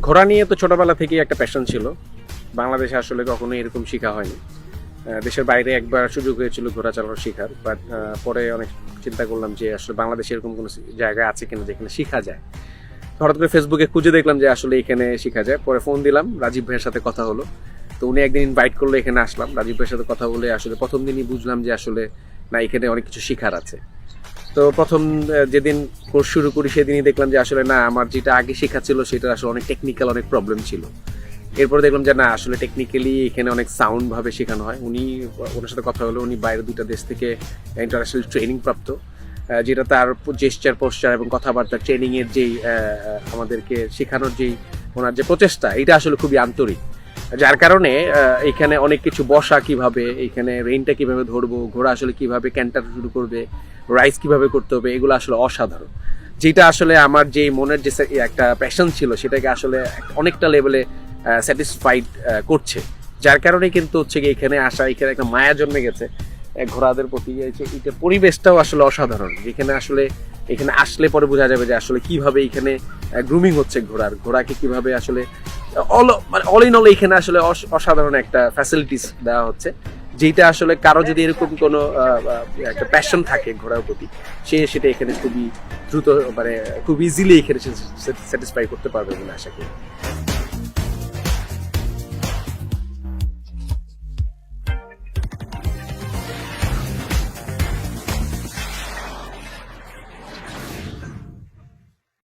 ঘোড়া নিয়ে তো ছোটবেলা থেকেই একটা প্যাশন ছিল। বাংলাদেশে আসলে কখনো এরকম শেখা হয়নি। দেশের বাইরে একবার সুযোগ হয়েছিল ঘোড়া চালানো শেখার, বাট পরে অনেক চিন্তা করলাম যে আসলে বাংলাদেশে এরকম কোনো জায়গা আছে কিনা যেখানে শেখা যায়। হঠাৎ করে ফেসবুকে খুঁজে দেখলাম যে আসলে এখানে শেখা যায়। পরে ফোন দিলাম, রাজীব ভাইয়ের সাথে কথা হলো। তো উনি একদিন ইনভাইট করলো, এখানে আসলাম। রাজীব ভাইয়ের সাথে কথা বলে আসলে প্রথম দিনই বুঝলাম যে আসলে না, এখানে অনেক কিছু শেখার আছে। তো প্রথম যেদিন কোর্স শুরু করি সেদিনই দেখলাম যে আসলে না, আমার যেটা আগে শেখা ছিল সেটা আসলে অনেক টেকনিক্যাল অনেক প্রবলেম ছিল। এরপরে দেখলাম যে না, আসলে টেকনিক্যালি এখানে অনেক সাউন্ড ভাবে শেখানো হয়। ওনার সাথে কথা হলো, উনি বাইরে 2টা দেশ থেকে ইন্টারন্যাশনাল ট্রেনিং প্রাপ্ত, যেটা তার জেস্টার পোস্টার এবং কথাবার্তা ট্রেনিং এর যেই আমাদেরকে শেখানোর যেই ওনার যে প্রচেষ্টা, এটা আসলে খুবই আন্তরিক। যার কারণে এখানে অনেক কিছু, বসা কিভাবে, এখানে রেইনটা কিভাবে ধরবো, ঘোড়া আসলে কিভাবে ক্যান্টার শুরু করবে, রাইস কিভাবে করতে হবে, এগুলো আসলে অসাধারণ। যেটা আসলে আমার যে মনের যে একটা প্যাশন ছিল সেটাকে আসলে অনেকটা লেভেলে স্যাটিসফাইড করছে। যার কারণে কিন্তু হচ্ছে কি এখানে আসা, এখানে একটা মায়া জন্মে গেছে ঘোড়াদের প্রতি। এটা পরিবেশটাও আসলে অসাধারণ, যেখানে আসলে এখানে আসলে পরে বোঝা যাবে যে আসলে কিভাবে এখানে গ্রুমিং হচ্ছে ঘোড়াকে কিভাবে আসলে অল ইন অল এখানে আসলে অসাধারণ একটা ফ্যাসিলিটিস দেওয়া হচ্ছে, যেটা আসলে কারো যদি এরকম কোনো একটা প্যাশন থাকে ঘোড়ার প্রতি, সেটা এখানে খুবই দ্রুত, খুব ইজিলি এখানে স্যাটিসফাই করতে পারবে বলে আশা করি।